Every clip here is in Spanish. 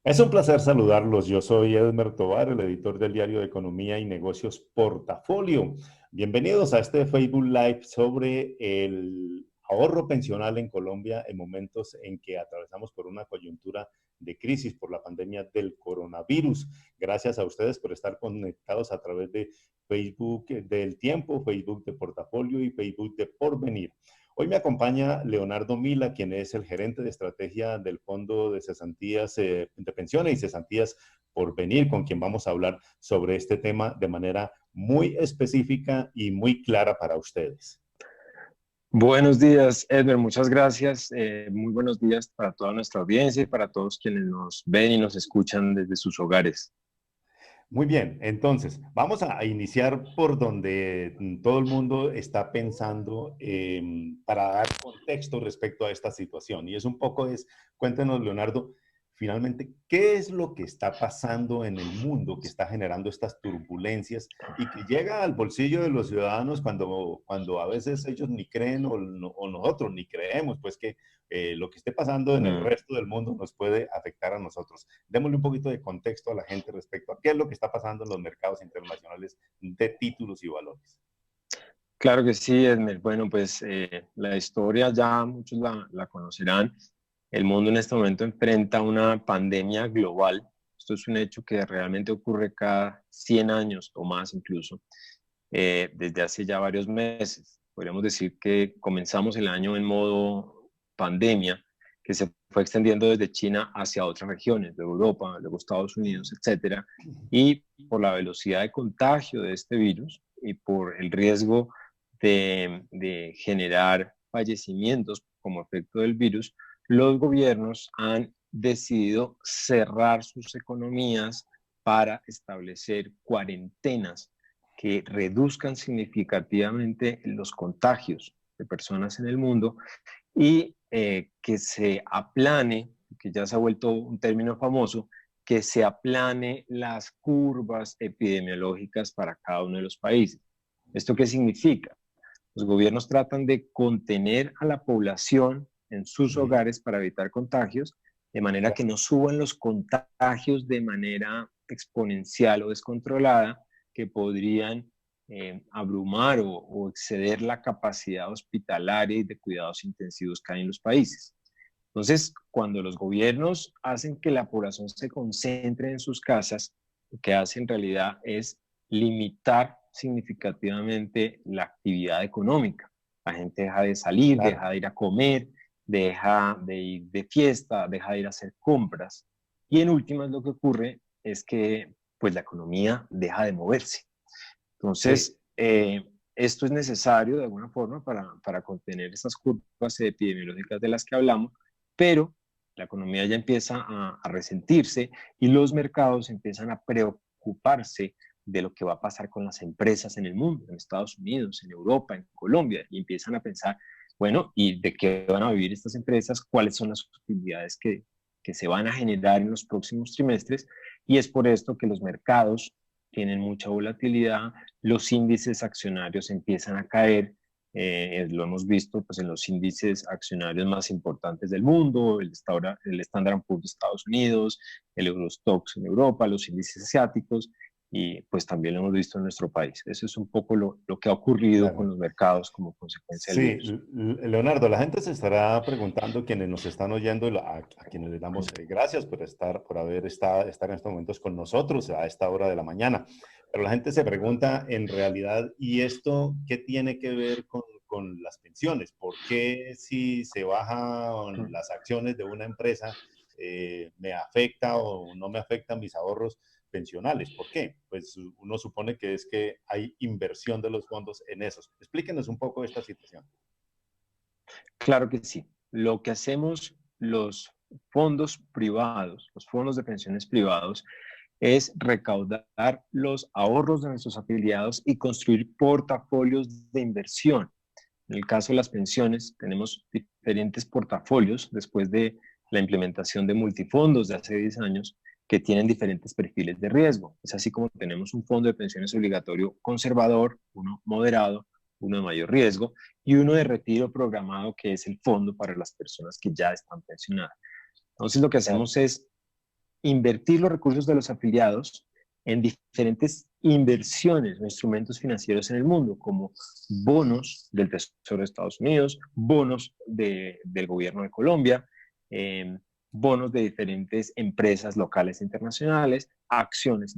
Es un placer saludarlos. Yo soy Edmer Tovar, el editor del diario de Economía y Negocios Portafolio. Bienvenidos a este Facebook Live sobre el ahorro pensional en Colombia en momentos en que atravesamos por una coyuntura de crisis por la pandemia del coronavirus. Gracias a ustedes por estar conectados a través de Facebook del Tiempo, Facebook de Portafolio y Facebook de Porvenir. Hoy me acompaña Leonardo Mila, quien es el gerente de estrategia del Fondo de Cesantías, de Pensiones y Cesantías por Venir, con quien vamos a hablar sobre este tema de manera muy específica y muy clara para ustedes. Buenos días, Edmer, muchas gracias. Muy buenos días para toda nuestra audiencia y para todos quienes nos ven y nos escuchan desde sus hogares. Muy bien, entonces vamos a iniciar por donde todo el mundo está pensando para dar contexto respecto a esta situación. Y es un poco, cuéntenos, Leonardo, finalmente, ¿qué es lo que está pasando en el mundo que está generando estas turbulencias y que llega al bolsillo de los ciudadanos cuando a veces ellos ni creen o nosotros ni creemos, pues que lo que esté pasando en el resto del mundo nos puede afectar a nosotros? Démosle un poquito de contexto a la gente respecto a qué es lo que está pasando en los mercados internacionales de títulos y valores. Claro que sí, Edmer. Bueno, pues la historia ya muchos la conocerán. El mundo en este momento enfrenta una pandemia global. Esto es un hecho que realmente ocurre cada 100 años o más incluso, desde hace ya varios meses. Podríamos decir que comenzamos el año en modo pandemia, que se fue extendiendo desde China hacia otras regiones de Europa, luego Estados Unidos, etcétera. Y por la velocidad de contagio de este virus y por el riesgo de generar fallecimientos como efecto del virus, los gobiernos han decidido cerrar sus economías para establecer cuarentenas que reduzcan significativamente los contagios de personas en el mundo y que se aplane, que ya se ha vuelto un término famoso, que se aplane las curvas epidemiológicas para cada uno de los países. ¿Esto qué significa? Los gobiernos tratan de contener a la población en sus hogares para evitar contagios, de manera que no suban los contagios de manera exponencial o descontrolada, que podrían abrumar o exceder la capacidad hospitalaria y de cuidados intensivos que hay en los países. Entonces, cuando los gobiernos hacen que la población se concentre en sus casas, lo que hace en realidad es limitar significativamente la actividad económica. La gente deja de salir, Claro. deja de ir a comer, deja de ir de fiesta, deja de ir a hacer compras. Y en últimas lo que ocurre es que pues la economía deja de moverse. Sí. Entonces, esto es necesario de alguna forma para contener estas curvas epidemiológicas de las que hablamos, pero la economía ya empieza a resentirse y los mercados empiezan a preocuparse de lo que va a pasar con las empresas en el mundo, en Estados Unidos, en Europa, en Colombia, y empiezan a pensar, bueno, ¿y de qué van a vivir estas empresas? ¿Cuáles son las utilidades que se van a generar en los próximos trimestres? Y es por esto que los mercados tienen mucha volatilidad, los índices accionarios empiezan a caer, lo hemos visto pues, en los índices accionarios más importantes del mundo, el Standard & Poor's de Estados Unidos, el Eurostoxx en Europa, los índices asiáticos, y pues también lo hemos visto en nuestro país. Eso es un poco lo que ha ocurrido con Claro. los mercados como consecuencia del Sí, virus. Leonardo, la gente se estará preguntando, quienes nos están oyendo, a quienes les damos gracias por estar en estos momentos con nosotros a esta hora de la mañana. Pero la gente se pregunta en realidad, ¿y esto qué tiene que ver con las pensiones? ¿Por qué si se bajan las acciones de una empresa me afecta o no me afectan mis ahorros pensionales? ¿Por qué? Pues uno supone que es que hay inversión de los fondos en esos. Explíquenos un poco esta situación. Claro que sí. Lo que hacemos los fondos privados, los fondos de pensiones privados, es recaudar los ahorros de nuestros afiliados y construir portafolios de inversión. En el caso de las pensiones, tenemos diferentes portafolios después de la implementación de multifondos de hace 10 años que tienen diferentes perfiles de riesgo. Es así como tenemos un fondo de pensiones obligatorio conservador, uno moderado, uno de mayor riesgo y uno de retiro programado, que es el fondo para las personas que ya están pensionadas. Entonces, lo que Claro. hacemos es invertir los recursos de los afiliados en diferentes inversiones o instrumentos financieros en el mundo, como bonos del Tesoro de Estados Unidos, bonos del gobierno de Colombia, bonos de diferentes empresas locales e internacionales, acciones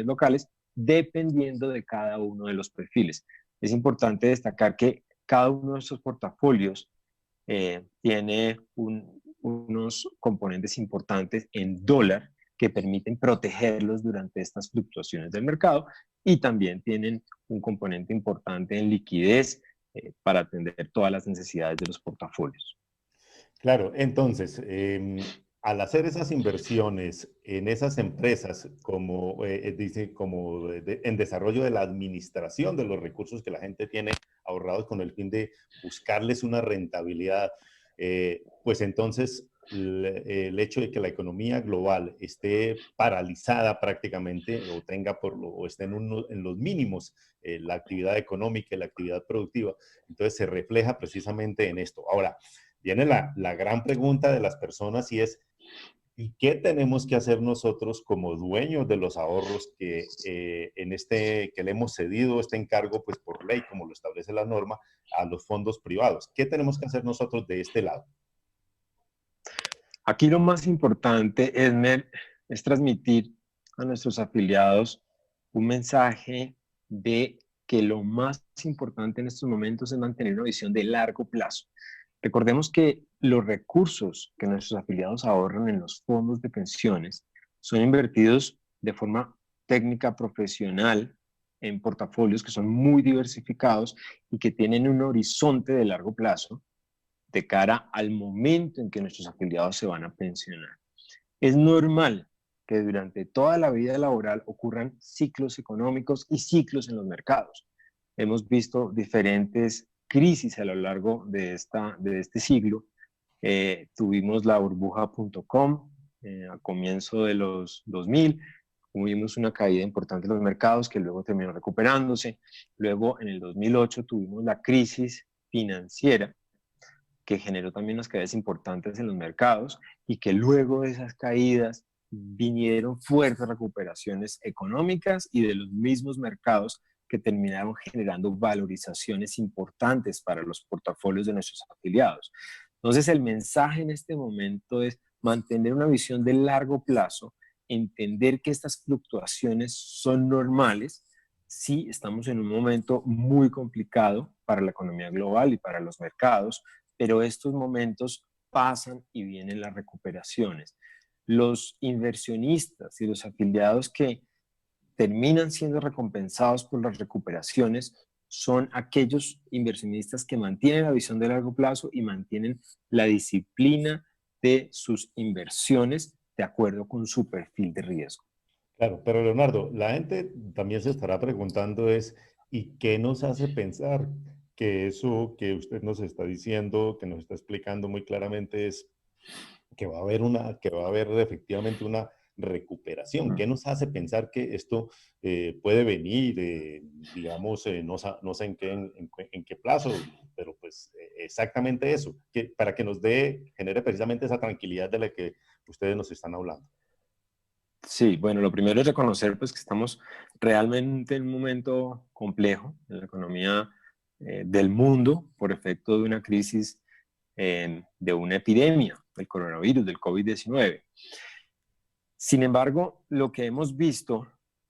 locales, dependiendo de cada uno de los perfiles. Es importante destacar que cada uno de estos portafolios tiene unos componentes importantes en dólar que permiten protegerlos durante estas fluctuaciones del mercado, y también tienen un componente importante en liquidez para atender todas las necesidades de los portafolios. Claro, entonces, al hacer esas inversiones en esas empresas, como dice, como en desarrollo de la administración de los recursos que la gente tiene ahorrados con el fin de buscarles una rentabilidad, pues entonces el hecho de que la economía global esté paralizada prácticamente o tenga o esté en los mínimos la actividad económica y la actividad productiva, entonces se refleja precisamente en esto. Ahora, viene la gran pregunta de las personas y es, ¿y qué tenemos que hacer nosotros como dueños de los ahorros que, que le hemos cedido este encargo, pues por ley, como lo establece la norma, a los fondos privados? ¿Qué tenemos que hacer nosotros de este lado? Aquí lo más importante, Edmer, es transmitir a nuestros afiliados un mensaje de que lo más importante en estos momentos es mantener una visión de largo plazo. Recordemos que los recursos que nuestros afiliados ahorran en los fondos de pensiones son invertidos de forma técnica, profesional, en portafolios que son muy diversificados y que tienen un horizonte de largo plazo de cara al momento en que nuestros afiliados se van a pensionar. Es normal que durante toda la vida laboral ocurran ciclos económicos y ciclos en los mercados. Hemos visto diferentes crisis a lo largo de este siglo. Tuvimos la burbuja.com a comienzo de los 2000, tuvimos una caída importante en los mercados que luego terminó recuperándose. Luego, en el 2008, tuvimos la crisis financiera, que generó también unas caídas importantes en los mercados, y que luego de esas caídas vinieron fuertes recuperaciones económicas y de los mismos mercados, que terminaron generando valorizaciones importantes para los portafolios de nuestros afiliados. Entonces, el mensaje en este momento es mantener una visión de largo plazo, entender que estas fluctuaciones son normales. Sí, estamos en un momento muy complicado para la economía global y para los mercados, pero estos momentos pasan y vienen las recuperaciones. Los inversionistas y los afiliados que terminan siendo recompensados por las recuperaciones son aquellos inversionistas que mantienen la visión de largo plazo y mantienen la disciplina de sus inversiones de acuerdo con su perfil de riesgo. Claro, pero Leonardo, la gente también se estará preguntando es, ¿y qué nos hace pensar que eso que usted nos está diciendo, que nos está explicando muy claramente es que va a haber que va a haber efectivamente una recuperación? ¿Qué nos hace pensar que esto puede venir, digamos, no sé en qué plazo, pero pues exactamente eso, para que nos genere precisamente esa tranquilidad de la que ustedes nos están hablando? Sí, bueno, lo primero es reconocer pues, que estamos realmente en un momento complejo en la economía del mundo por efecto de una crisis, de una epidemia, del coronavirus, del COVID-19. Sin embargo, lo que hemos visto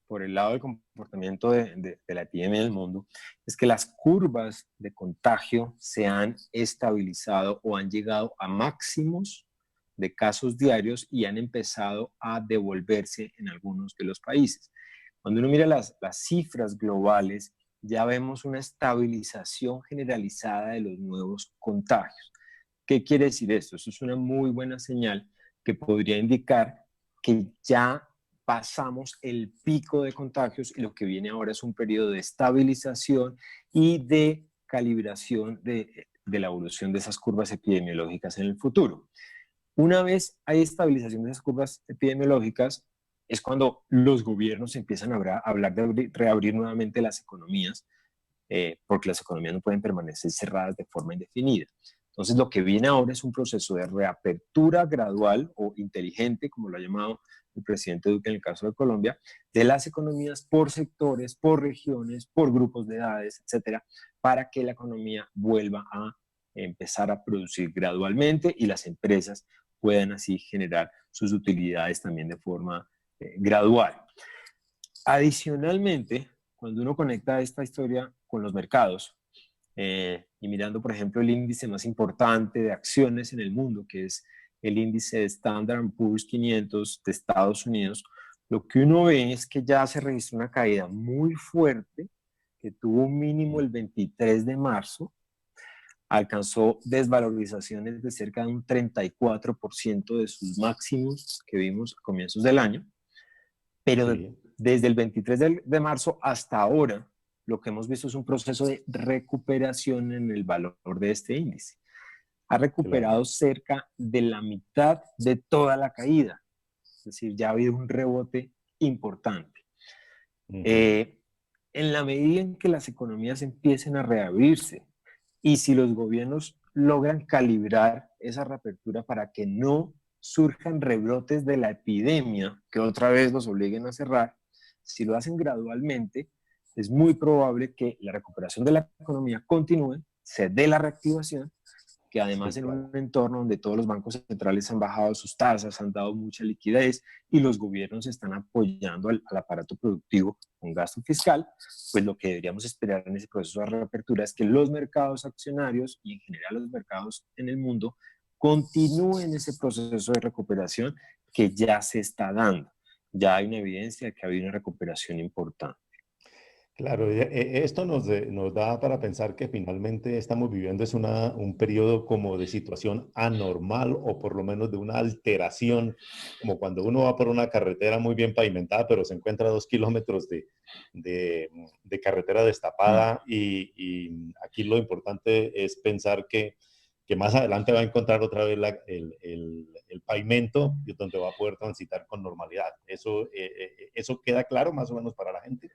por el lado del comportamiento de la epidemia en el mundo es que las curvas de contagio se han estabilizado o han llegado a máximos de casos diarios y han empezado a devolverse en algunos de los países. Cuando uno mira las cifras globales, ya vemos una estabilización generalizada de los nuevos contagios. ¿Qué quiere decir esto? Eso es una muy buena señal que podría indicar que ya pasamos el pico de contagios y lo que viene ahora es un periodo de estabilización y de calibración de la evolución de esas curvas epidemiológicas en el futuro. Una vez hay estabilización de esas curvas epidemiológicas, es cuando los gobiernos empiezan a hablar de reabrir nuevamente las economías, porque las economías no pueden permanecer cerradas de forma indefinida. Entonces, lo que viene ahora es un proceso de reapertura gradual o inteligente, como lo ha llamado el presidente Duque en el caso de Colombia, de las economías por sectores, por regiones, por grupos de edades, etcétera, para que la economía vuelva a empezar a producir gradualmente y las empresas puedan así generar sus utilidades también de forma gradual. Adicionalmente, cuando uno conecta esta historia con los mercados, y mirando, por ejemplo, el índice más importante de acciones en el mundo, que es el índice de Standard Poor's 500 de Estados Unidos, lo que uno ve es que ya se registró una caída muy fuerte, que tuvo un mínimo el 23 de marzo, alcanzó desvalorizaciones de cerca de un 34% de sus máximos que vimos a comienzos del año, pero Sí, desde el 23 de marzo hasta ahora, lo que hemos visto es un proceso de recuperación en el valor de este índice. Ha claro. recuperado cerca de la mitad de toda la caída, es decir, ya ha habido un rebote importante. Ujú. En la medida en que las economías empiecen a reabrirse y si los gobiernos logran calibrar esa reapertura para que no surjan rebrotes de la epidemia que otra vez los obliguen a cerrar, si lo hacen gradualmente, es muy probable que la recuperación de la economía continúe, se dé la reactivación, que Sí, además en claro. un entorno donde todos los bancos centrales han bajado sus tasas, han dado mucha liquidez y los gobiernos están apoyando al aparato productivo con gasto fiscal, pues lo que deberíamos esperar en ese proceso de reapertura es que los mercados accionarios y en general los mercados en el mundo continúen ese proceso de recuperación que ya se está dando. Ya hay una evidencia de que ha habido una recuperación importante. Claro, esto nos da para pensar que finalmente estamos viviendo es un periodo como de situación anormal o por lo menos de una alteración, como cuando uno va por una carretera muy bien pavimentada, pero se encuentra a 2 kilómetros de carretera Mm. destapada y aquí lo importante es pensar que más adelante va a encontrar otra vez el pavimento y donde va a poder transitar con normalidad. Eso queda claro más o menos para la gente.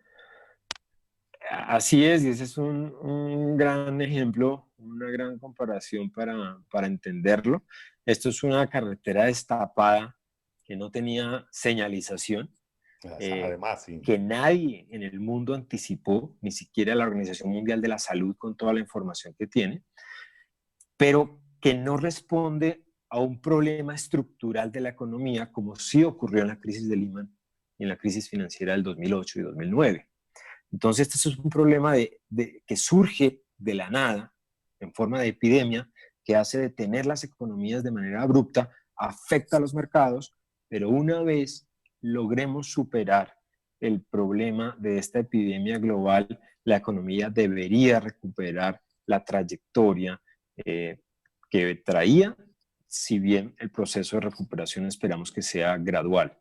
Así es, y ese es un gran ejemplo, una gran comparación para entenderlo. Esto es una carretera destapada que no tenía señalización, eh, Además, sí. que nadie en el mundo anticipó, ni siquiera la Organización Mundial de la Salud con toda la información que tiene, pero que no responde a un problema estructural de la economía como sí ocurrió en la crisis de Lehman y en la crisis financiera del 2008 y 2009. Entonces, este es un problema que surge de la nada, en forma de epidemia, que hace detener las economías de manera abrupta, afecta a los mercados, pero una vez logremos superar el problema de esta epidemia global, la economía debería recuperar la trayectoria eh, que traía, si bien el proceso de recuperación esperamos que sea gradual.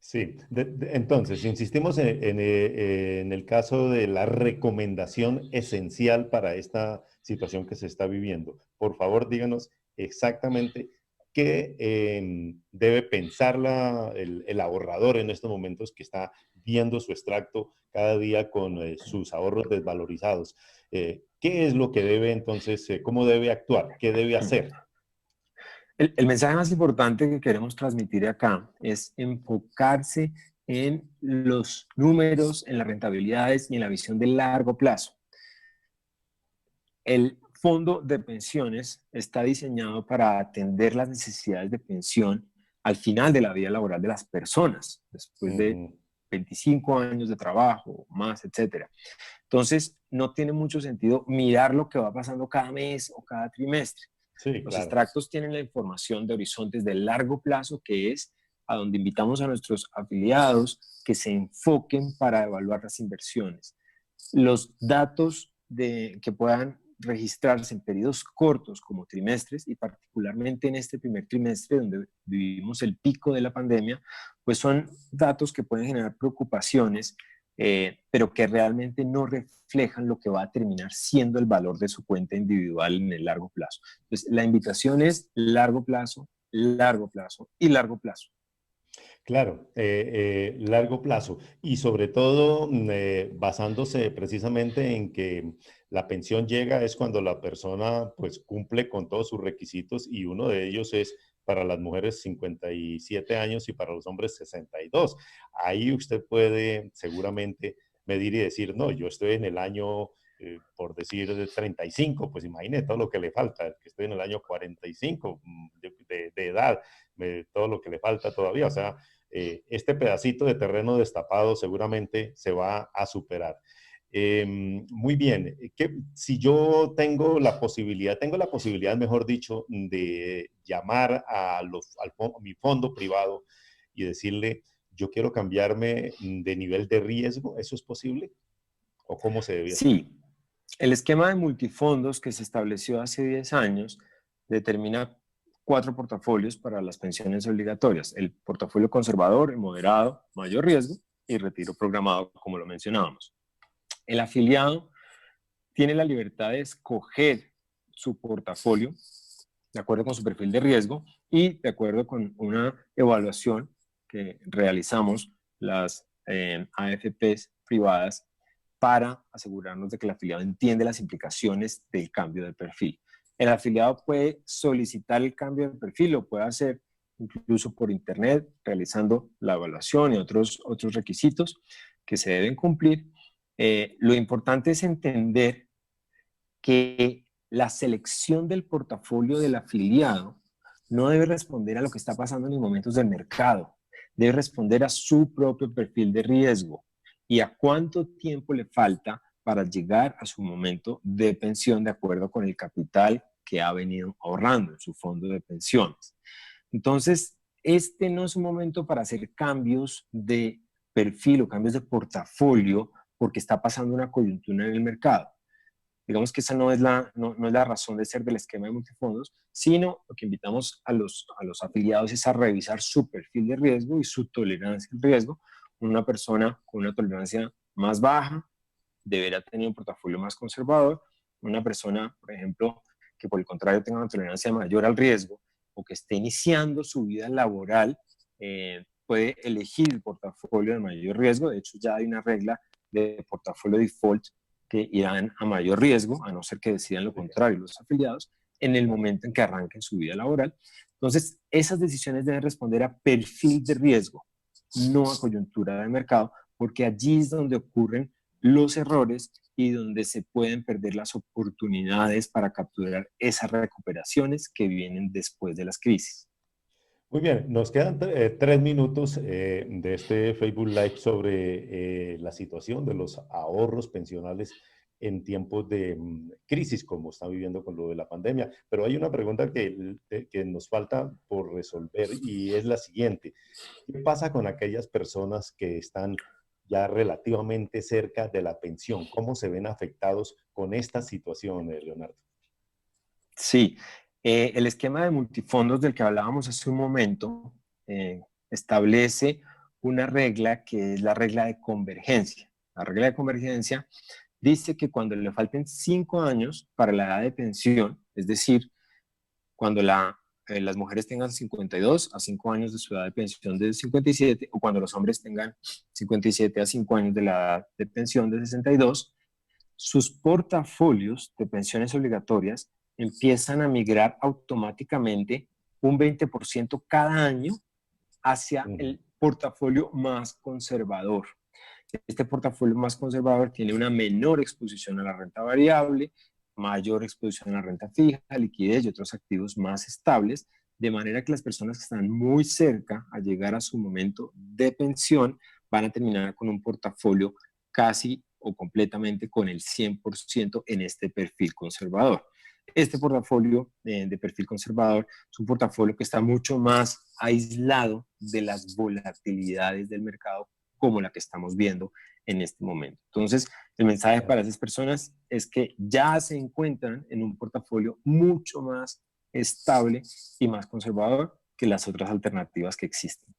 Sí, entonces, si insistimos en el caso de la recomendación esencial para esta situación que se está viviendo, por favor díganos exactamente qué debe pensar el ahorrador en estos momentos que está viendo su extracto cada día con sus ahorros desvalorizados. ¿Qué es lo que debe entonces, cómo debe actuar? ¿Qué debe hacer? El mensaje más importante que queremos transmitir acá es enfocarse en los números, en las rentabilidades y en la visión de largo plazo. El fondo de pensiones está diseñado para atender las necesidades de pensión al final de la vida laboral de las personas, después de Ujú. 25 años de trabajo, más, etcétera. Entonces, no tiene mucho sentido mirar lo que va pasando cada mes o cada trimestre. Sí, Los claro. extractos tienen la información de horizontes de largo plazo, que es a donde invitamos a nuestros afiliados que se enfoquen para evaluar las inversiones. Los datos que puedan registrarse en periodos cortos como trimestres y particularmente en este primer trimestre donde vivimos el pico de la pandemia, pues son datos que pueden generar preocupaciones, pero que realmente no reflejan lo que va a terminar siendo el valor de su cuenta individual en el largo plazo. Entonces, la invitación es largo plazo y largo plazo. Claro, largo plazo y sobre todo basándose precisamente en que la pensión llega es cuando la persona pues cumple con todos sus requisitos y uno de ellos es para las mujeres 57 años y para los hombres 62. Ahí usted puede seguramente medir y decir, no, yo estoy en el año, por decir, de 35, pues imagine todo lo que le falta, que estoy en el año 45 de edad, todo lo que le falta todavía, o sea, este pedacito de terreno destapado seguramente se va a superar. Muy bien, si yo tengo la posibilidad, mejor dicho, de llamar a mi fondo privado y decirle, yo quiero cambiarme de nivel de riesgo, ¿eso es posible? ¿O cómo se debe hacer? Sí, el esquema de multifondos que se estableció hace 10 años determina 4 portafolios para las pensiones obligatorias: el portafolio conservador, el moderado, mayor riesgo y retiro programado, como lo mencionábamos. El afiliado tiene la libertad de escoger su portafolio de acuerdo con su perfil de riesgo y de acuerdo con una evaluación que realizamos las AFPs privadas para asegurarnos de que el afiliado entiende las implicaciones del cambio de perfil. El afiliado puede solicitar el cambio de perfil, lo puede hacer incluso por internet, realizando la evaluación y otros requisitos que se deben cumplir. Lo importante es entender que la selección del portafolio del afiliado no debe responder a lo que está pasando en los momentos del mercado, debe responder a su propio perfil de riesgo y a cuánto tiempo le falta para llegar a su momento de pensión de acuerdo con el capital que ha venido ahorrando en su fondo de pensiones. Entonces, este no es un momento para hacer cambios de perfil o cambios de portafolio porque está pasando una coyuntura en el mercado. Digamos que esa no es la razón de ser del esquema de multifondos, sino lo que invitamos a los afiliados es a revisar su perfil de riesgo y su tolerancia al riesgo. Una persona con una tolerancia más baja deberá tener un portafolio más conservador. Una persona, por ejemplo, que por el contrario tenga una tolerancia mayor al riesgo o que esté iniciando su vida laboral, puede elegir el portafolio de mayor riesgo. De hecho, ya hay una regla de portafolio default que irán a mayor riesgo, a no ser que decidan lo contrario los afiliados, en el momento en que arranquen su vida laboral. Entonces, esas decisiones deben responder a perfil de riesgo, no a coyuntura de mercado, porque allí es donde ocurren los errores y donde se pueden perder las oportunidades para capturar esas recuperaciones que vienen después de las crisis. Muy bien, nos quedan 3 minutos de este Facebook Live sobre la situación de los ahorros pensionales en tiempos de crisis, como está viviendo con lo de la pandemia. Pero hay una pregunta que nos falta por resolver y es la siguiente. ¿Qué pasa con aquellas personas que están ya relativamente cerca de la pensión? ¿Cómo se ven afectados con esta situación, Leonardo? Sí, el esquema de multifondos del que hablábamos hace un momento establece una regla que es la regla de convergencia. La regla de convergencia dice que cuando le falten 5 años para la edad de pensión, es decir, cuando las mujeres tengan 52 a 5 años de su edad de pensión de 57, o cuando los hombres tengan 57 a 5 años de la edad de pensión de 62, sus portafolios de pensiones obligatorias empiezan a migrar automáticamente un 20% cada año hacia Ujú. el portafolio más conservador. Este portafolio más conservador tiene una menor exposición a la renta variable, mayor exposición a la renta fija, liquidez y otros activos más estables, de manera que las personas que están muy cerca a llegar a su momento de pensión van a terminar con un portafolio casi o completamente con el 100% en este perfil conservador. Este portafolio de perfil conservador es un portafolio que está mucho más aislado de las volatilidades del mercado como la que estamos viendo en este momento. Entonces, el mensaje para esas personas es que ya se encuentran en un portafolio mucho más estable y más conservador que las otras alternativas que existen.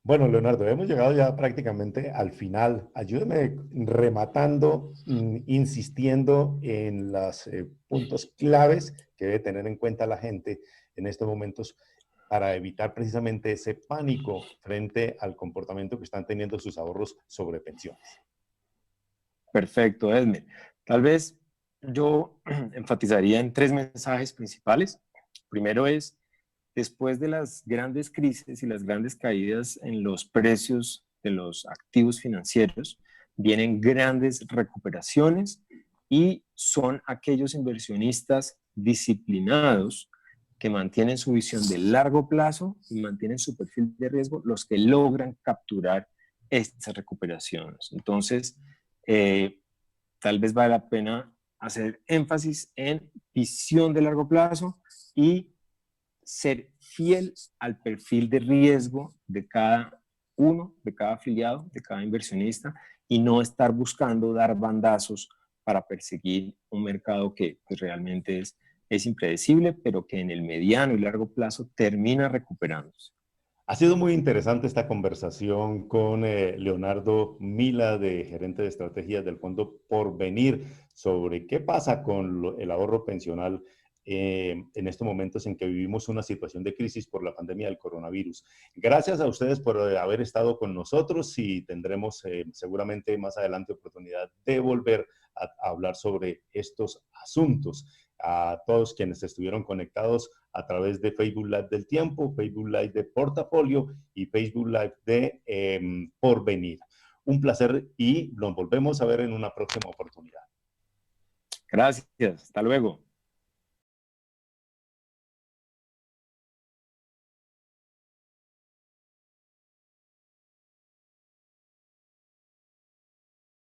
Bueno, Leonardo, hemos llegado ya prácticamente al final. Ayúdeme rematando, insistiendo en los puntos claves que debe tener en cuenta la gente en estos momentos para evitar precisamente ese pánico frente al comportamiento que están teniendo sus ahorros sobre pensiones. Perfecto, Edmer. Tal vez yo enfatizaría en tres mensajes principales. Primero es, después de las grandes crisis y las grandes caídas en los precios de los activos financieros, vienen grandes recuperaciones y son aquellos inversionistas disciplinados que mantienen su visión de largo plazo y mantienen su perfil de riesgo los que logran capturar estas recuperaciones. Entonces, tal vez vale la pena hacer énfasis en visión de largo plazo y ser fiel al perfil de riesgo de cada uno, de cada afiliado, de cada inversionista y no estar buscando dar bandazos para perseguir un mercado que pues, realmente es impredecible, pero que en el mediano y largo plazo termina recuperándose. Ha sido muy interesante esta conversación con Leonardo Mila, de gerente de estrategias del Fondo Porvenir, sobre qué pasa con el ahorro pensional en estos momentos en que vivimos una situación de crisis por la pandemia del coronavirus. Gracias a ustedes por haber estado con nosotros y tendremos seguramente más adelante oportunidad de volver a hablar sobre estos asuntos. A todos quienes estuvieron conectados a través de Facebook Live del Tiempo, Facebook Live de Portafolio y Facebook Live de Porvenir. Un placer y nos volvemos a ver en una próxima oportunidad. Gracias, hasta luego.